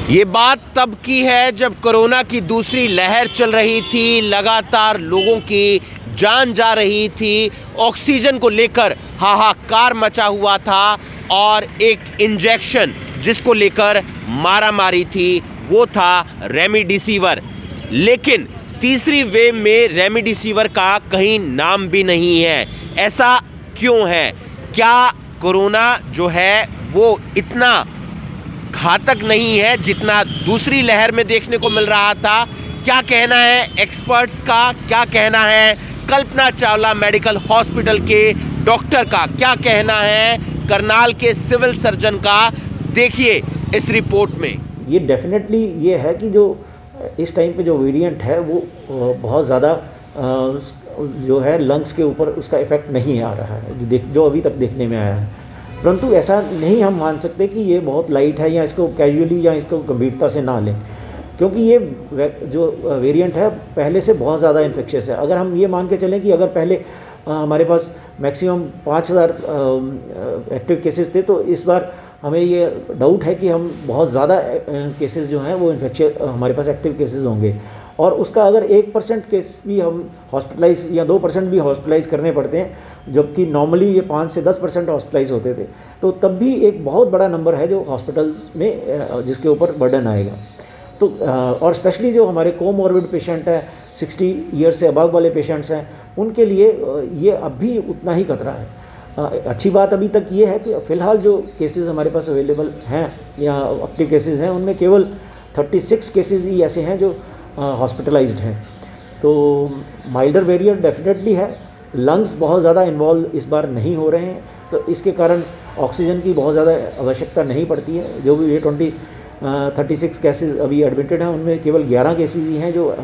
ये बात तब की है जब कोरोना की दूसरी लहर चल रही थी, लगातार लोगों की जान जा रही थी, ऑक्सीजन को लेकर हाहाकार मचा हुआ था और एक इंजेक्शन जिसको लेकर मारामारी थी वो था रेमडेसिविर। लेकिन तीसरी वेव में रेमडेसिविर का कहीं नाम भी नहीं है। ऐसा क्यों है? क्या कोरोना जो है वो इतना घातक नहीं है जितना दूसरी लहर में देखने को मिल रहा था? क्या कहना है एक्सपर्ट्स का, क्या कहना है कल्पना चावला मेडिकल हॉस्पिटल के डॉक्टर का, क्या कहना है करनाल के सिविल सर्जन का? देखिए इस रिपोर्ट में। ये डेफिनेटली ये है कि जो इस टाइम पे जो वेरिएंट है वो बहुत ज़्यादा जो है लंग्स के ऊपर उसका इफ़ेक्ट नहीं आ रहा है जो अभी तक देखने में आया है। परंतु ऐसा नहीं हम मान सकते कि ये बहुत लाइट है या इसको कैजुअली या इसको गंभीरता से ना लें, क्योंकि ये जो वेरिएंट है पहले से बहुत ज़्यादा इन्फेक्शियस है। अगर हम ये मान के चलें कि अगर पहले हमारे पास मैक्सिमम 5000 एक्टिव केसेस थे, तो इस बार हमें ये डाउट है कि हम बहुत ज़्यादा केसेस जो हैं वो इन्फेक्शियस हमारे पास एक्टिव केसेस होंगे, और उसका अगर 1% केस भी हम हॉस्पिटलाइज या 2% भी हॉस्पिटलाइज करने पड़ते हैं, जबकि नॉर्मली ये 5 से 10% हॉस्पिटलाइज होते थे, तो तब भी एक बहुत बड़ा नंबर है जो हॉस्पिटल्स में जिसके ऊपर बर्डन आएगा। तो और स्पेशली जो हमारे कोमॉर्बिड पेशेंट है, 60 ईयर्स से अबव वाले पेशेंट्स हैं, उनके लिए ये अब भी उतना ही खतरा है। अच्छी बात अभी तक ये है कि फ़िलहाल जो केसेस हमारे पास अवेलेबल हैं या एक्टिव केसेस हैं, उनमें केवल 36 केसेस ही ऐसे हैं जो हॉस्पिटलाइज्ड हैं। तो माइल्डर वेरिएंट डेफिनेटली है। लंग्स बहुत ज़्यादा इन्वॉल्व इस बार नहीं हो रहे हैं, तो इसके कारण ऑक्सीजन की बहुत ज़्यादा आवश्यकता नहीं पड़ती है। जो भी ये 36 केसेस अभी एडमिटेड हैं, उनमें केवल 11 केसेस ही हैं जो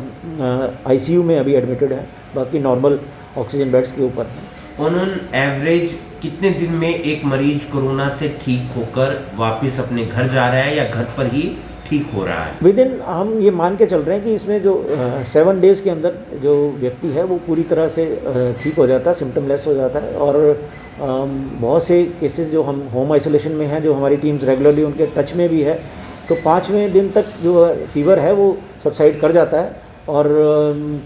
आईसीयू में अभी एडमिटेड है, बाकी नॉर्मल ऑक्सीजन बेड्स के ऊपर हैं। ऑन एवरेज कितने दिन में एक मरीज कोरोना से ठीक होकर वापस अपने घर जा रहा है या घर पर ही ठीक हो रहा है? विद इन हम ये मान के चल रहे हैं कि इसमें जो 7 डेज़ के अंदर जो व्यक्ति है वो पूरी तरह से ठीक हो जाता है, सिम्टमलेस हो जाता है। और बहुत से केसेस जो हम होम आइसोलेशन में हैं, जो हमारी टीम्स रेगुलरली उनके टच में भी है, तो 5वें दिन तक जो फीवर है वो सबसाइड कर जाता है, और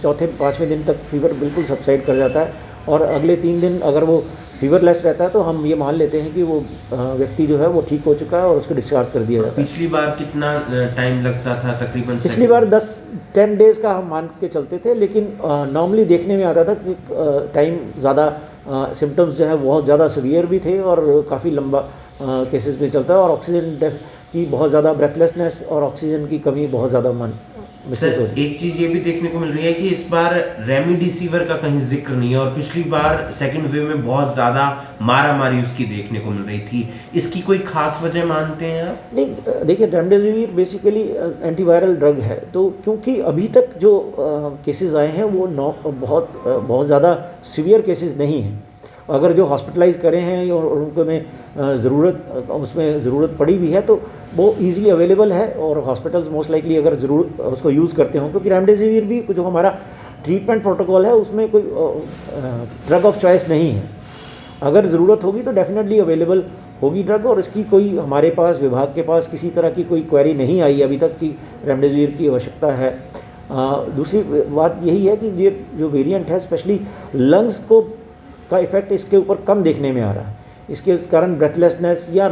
4-5वें दिन तक फीवर बिल्कुल सबसाइड कर जाता है, और अगले 3 दिन अगर वो फीवरलेस रहता है तो हम ये मान लेते हैं कि वो व्यक्ति जो है वो ठीक हो चुका है और उसको डिस्चार्ज कर दिया जाता है। पिछली बार कितना टाइम लगता था तकरीबन? पिछली बार 10 डेज़ का हम मान के चलते थे, लेकिन नॉर्मली देखने में आता था कि टाइम ज़्यादा सिम्टम्स जो है बहुत ज़्यादा सीवियर भी थे और काफ़ी लंबा केसेस में चलता है, और ऑक्सीजन की बहुत ज़्यादा ब्रेथलेसनेस और ऑक्सीजन की कमी बहुत ज़्यादा सर, एक चीज़ ये भी देखने को मिल रही है कि इस बार रेमडेसिविर का कहीं जिक्र नहीं है, और पिछली बार सेकंड वेव में बहुत ज़्यादा मारामारी उसकी देखने को मिल रही थी। इसकी कोई खास वजह मानते हैं आप? नहीं, देखिए रेमडेसिविर बेसिकली एंटीवायरल ड्रग है, तो क्योंकि अभी तक जो केसेस आए हैं वो बहुत ज़्यादा सीवियर केसेस नहीं हैं। अगर जो हॉस्पिटलाइज करे हैं और उनको में उसमें ज़रूरत पड़ी भी है, तो वो इजीली अवेलेबल है, और हॉस्पिटल्स मोस्ट लाइकली अगर ज़रूर उसको यूज़ करते हों, क्योंकि रेमडेसिविर भी जो हमारा ट्रीटमेंट प्रोटोकॉल है उसमें कोई ड्रग ऑफ चॉइस नहीं है। अगर ज़रूरत होगी तो डेफिनेटली अवेलेबल होगी ड्रग, और इसकी कोई हमारे पास विभाग के पास किसी तरह की कोई क्वेरी नहीं आई अभी तक कि रेमडेसिविर की आवश्यकता है। दूसरी बात यही है कि ये जो वेरिएंट है स्पेशली लंग्स का इफ़ेक्ट इसके ऊपर कम देखने में आ रहा है। इसके कारण ब्रेथलेसनेस या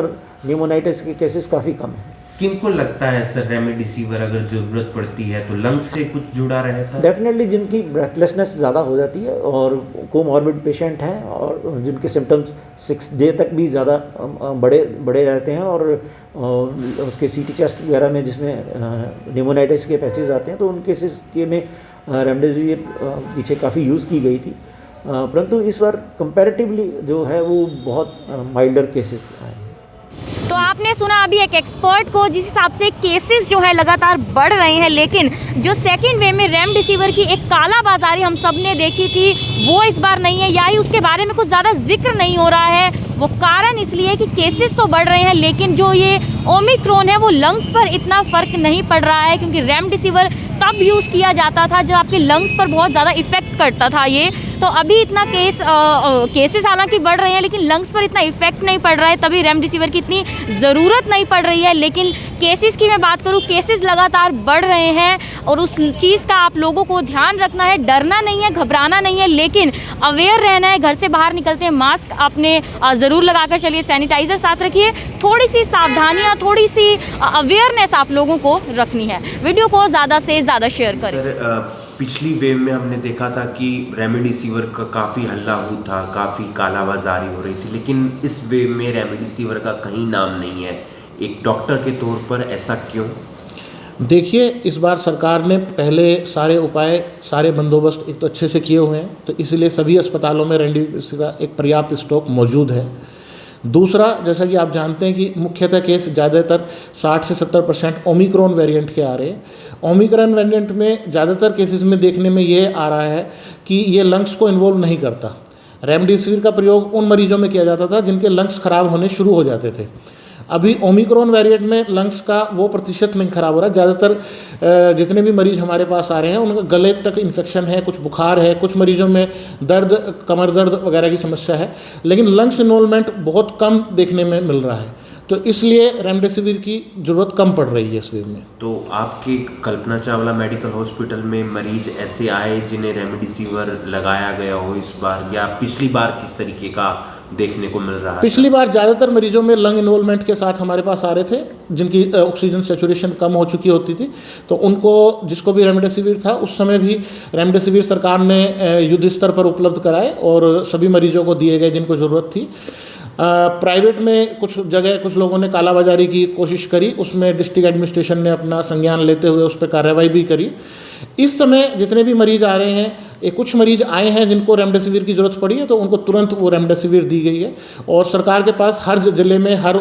न्यूमोनाइटिस के केसेस काफ़ी कम हैं। किनको लगता है सर रेमडेसिविर अगर ज़रूरत पड़ती है तो लंग्स से कुछ जुड़ा रहता है? डेफिनेटली जिनकी ब्रेथलेसनेस ज़्यादा हो जाती है और कोमॉर्बिड पेशेंट हैं और जिनके सिम्टम्स 6 डे तक भी ज़्यादा बड़े रहते हैं, और उसके सीटी चेस्ट वगैरह में जिसमें न्यूमोनाइटिस के पैचेज आते हैं, तो उन केसेस के में रेमडेसिविर पीछे काफ़ी यूज़ की गई थी, परंतु इस बार कंपैरेटिवली जो है वो बहुत माइल्डर केसेस आए। तो आपने सुना अभी एक एक्सपर्ट को, जिस हिसाब से केसेस जो है लगातार बढ़ रहे हैं, लेकिन जो सेकेंड वेव में रेमडेसिविर की एक काला बाजारी हम सब ने देखी थी वो इस बार नहीं है, या ही उसके बारे में कुछ ज़्यादा जिक्र नहीं हो रहा है। वो कारण इसलिए कि केसेस तो बढ़ रहे हैं, लेकिन जो ये ओमिक्रॉन है वो लंग्स पर इतना फ़र्क नहीं पड़ रहा है, क्योंकि रेमडेसिविर तब यूज़ किया जाता था जब आपके लंग्स पर बहुत ज़्यादा इफेक्ट करता था ये। तो अभी इतना केसेस हालांकि बढ़ रहे हैं, लेकिन लंग्स पर इतना इफेक्ट नहीं पड़ रहा है, तभी रेमडेसिविर की इतनी ज़रूरत नहीं पड़ रही है। लेकिन केसेस की मैं बात करूँ, केसेस लगातार बढ़ रहे हैं और उस चीज़ का आप लोगों को ध्यान रखना है, डरना नहीं है, घबराना नहीं है, लेकिन अवेयर रहना है। घर से बाहर निकलते हैं मास्क आपने ज़रूर लगाकर चलिए, सैनिटाइज़र साथ रखिए, थोड़ी सी सावधानियाँ, थोड़ी सी अवेयरनेस आप लोगों को रखनी है। वीडियो को ज़्यादा से ज़्यादा शेयर करें। पिछली वेव में हमने देखा था कि रेमडेसिविर का काफ़ी हल्ला हुआ था, काफ़ी कालाबाजारी हो रही थी, लेकिन इस वेव में रेमडेसिविर का कहीं नाम नहीं है। एक डॉक्टर के तौर पर ऐसा क्यों? देखिए, इस बार सरकार ने पहले सारे उपाय, सारे बंदोबस्त एक तो अच्छे से किए हुए हैं, तो इसलिए सभी अस्पतालों में रेमडेसिविर का एक पर्याप्त स्टॉक मौजूद है। दूसरा, जैसा कि आप जानते हैं कि मुख्यतः केस ज़्यादातर 60 से 70% ओमिक्रॉन वेरिएंट के आ रहे हैं। ओमिक्रॉन वेरिएंट में ज़्यादातर केसेस में देखने में ये आ रहा है कि ये लंग्स को इन्वॉल्व नहीं करता। रेमडेसिविर का प्रयोग उन मरीजों में किया जाता था जिनके लंग्स खराब होने शुरू हो जाते थे। अभी ओमिक्रॉन वेरिएंट में लंग्स का वो प्रतिशत नहीं खराब हो रहा। ज़्यादातर जितने भी मरीज़ हमारे पास आ रहे हैं उनका गले तक इन्फेक्शन है, कुछ बुखार है, कुछ मरीजों में दर्द, कमर दर्द वगैरह की समस्या है, लेकिन लंग्स इन्वॉल्वमेंट बहुत कम देखने में मिल रहा है। तो इसलिए रेमडेसिविर की ज़रूरत कम पड़ रही है इस वेव में। तो आपके कल्पना चावला मेडिकल हॉस्पिटल में मरीज ऐसे आए जिन्हें रेमडेसिविर लगाया गया हो इस बार, या पिछली बार किस तरीके का देखने को मिल रहा है? पिछली बार ज़्यादातर मरीजों में लंग इन्वॉल्वमेंट के साथ हमारे पास आ रहे थे, जिनकी ऑक्सीजन सैचुरेशन कम हो चुकी होती थी, तो उनको, जिसको भी रेमडेसिविर था, उस समय भी रेमडेसिविर सरकार ने युद्ध स्तर पर उपलब्ध कराए और सभी मरीजों को दिए गए जिनको ज़रूरत थी। प्राइवेट में कुछ जगह कुछ लोगों ने कालाबाजारी की कोशिश करी, उसमें डिस्ट्रिक्ट एडमिनिस्ट्रेशन ने अपना संज्ञान लेते हुए उस पर कार्रवाई भी करी। इस समय जितने भी मरीज आ रहे हैं, कुछ मरीज आए हैं जिनको रेमडेसिविर की ज़रूरत पड़ी है, तो उनको तुरंत वो रेमडेसिविर दी गई है और सरकार के पास हर ज़िले में, हर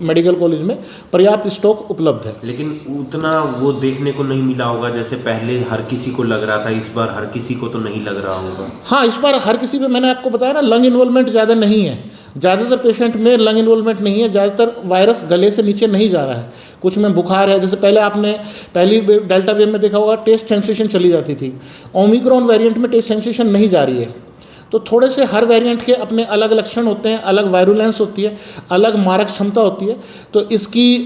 मेडिकल कॉलेज में पर्याप्त स्टॉक उपलब्ध है। लेकिन उतना वो देखने को नहीं मिला होगा जैसे पहले हर किसी को लग रहा था, इस बार हर किसी को तो नहीं लग रहा होगा। हाँ, इस बार हर किसी में, मैंने आपको बताया ना, लंग इन्वॉल्वमेंट ज़्यादा नहीं है। ज़्यादातर पेशेंट में लंग इन्वॉल्वमेंट नहीं है, ज़्यादातर वायरस गले से नीचे नहीं जा रहा है, कुछ में बुखार है। जैसे पहले आपने पहली डेल्टा वेव में देखा होगा, टेस्ट सेंसेशन चली जाती थी। ओमिक्रॉन वेरिएंट में टेस्ट सेंसेशन नहीं जा रही है। तो थोड़े से हर वेरिएंट के अपने अलग लक्षण होते हैं, अलग वायरुलेंस होती है, अलग मारक क्षमता होती है। तो इसकी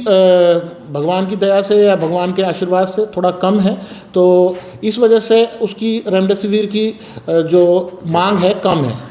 भगवान की दया से या भगवान के आशीर्वाद से थोड़ा कम है, तो इस वजह से उसकी रेमडेसिविर की जो मांग है कम है।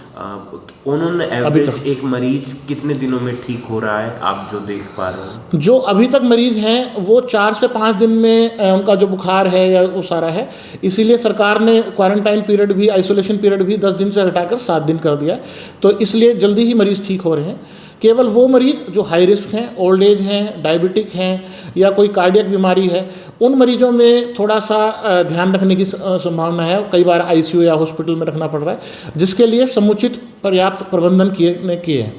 उन्होंने एवरेज एक मरीज कितने दिनों में ठीक हो रहा है, आप जो देख पा रहे हो? जो अभी तक मरीज हैं वो 4 से 5 दिन में उनका जो बुखार है या वो सारा है, इसीलिए सरकार ने क्वारंटाइन पीरियड भी, आइसोलेशन पीरियड भी 10 दिन से घटाकर 7 दिन कर दिया है। तो इसलिए जल्दी ही मरीज़ ठीक हो रहे हैं। केवल वो मरीज़ जो हाई रिस्क हैं, ओल्ड एज हैं, डायबिटिक हैं या कोई कार्डियक बीमारी है, उन मरीजों में थोड़ा सा ध्यान रखने की संभावना है। कई बार आईसीयू या हॉस्पिटल में रखना पड़ रहा है, जिसके लिए समुचित पर्याप्त प्रबंधन किए हैं।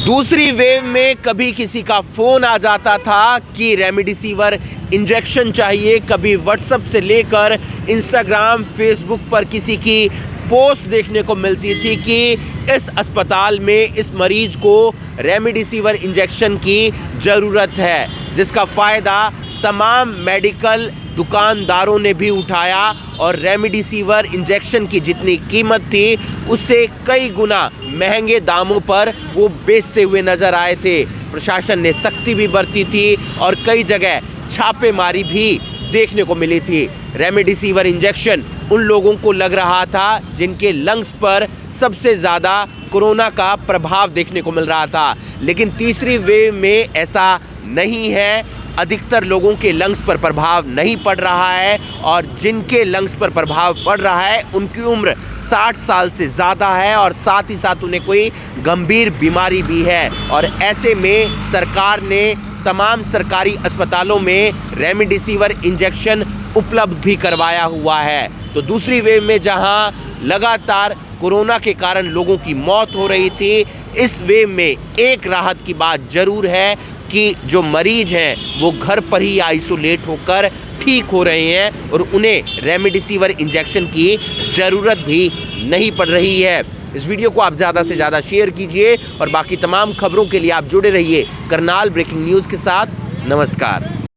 दूसरी वेव में कभी किसी का फ़ोन आ जाता था कि रेमडेसिविर इंजेक्शन चाहिए, कभी व्हाट्सएप से लेकर इंस्टाग्राम, फेसबुक पर किसी की पोस्ट देखने को मिलती थी कि इस अस्पताल में इस मरीज को रेमडेसिविर इंजेक्शन की ज़रूरत है, जिसका फ़ायदा तमाम मेडिकल दुकानदारों ने भी उठाया और रेमडेसिविर इंजेक्शन की जितनी कीमत थी उससे कई गुना महंगे दामों पर वो बेचते हुए नज़र आए थे। प्रशासन ने सख्ती भी बरती थी और कई जगह छापेमारी भी देखने को मिली थी। रेमडेसिविर इंजेक्शन उन लोगों को लग रहा था जिनके लंग्स पर सबसे ज़्यादा कोरोना का प्रभाव देखने को मिल रहा था, लेकिन तीसरी वेव में ऐसा नहीं है। अधिकतर लोगों के लंग्स पर प्रभाव नहीं पड़ रहा है और जिनके लंग्स पर प्रभाव पड़ रहा है उनकी उम्र 60 साल से ज़्यादा है और साथ ही साथ उन्हें कोई गंभीर बीमारी भी है। और ऐसे में सरकार ने तमाम सरकारी अस्पतालों में रेमडेसिविर इंजेक्शन उपलब्ध भी करवाया हुआ है। तो दूसरी वेव में जहां लगातार कोरोना के कारण लोगों की मौत हो रही थी, इस वेव में एक राहत की बात ज़रूर है कि जो मरीज हैं वो घर पर ही आइसोलेट होकर ठीक हो रहे हैं और उन्हें रेमडेसिविर इंजेक्शन की ज़रूरत भी नहीं पड़ रही है। इस वीडियो को आप ज़्यादा से ज़्यादा शेयर कीजिए और बाकी तमाम खबरों के लिए आप जुड़े रहिए करनाल ब्रेकिंग न्यूज़ के साथ। नमस्कार।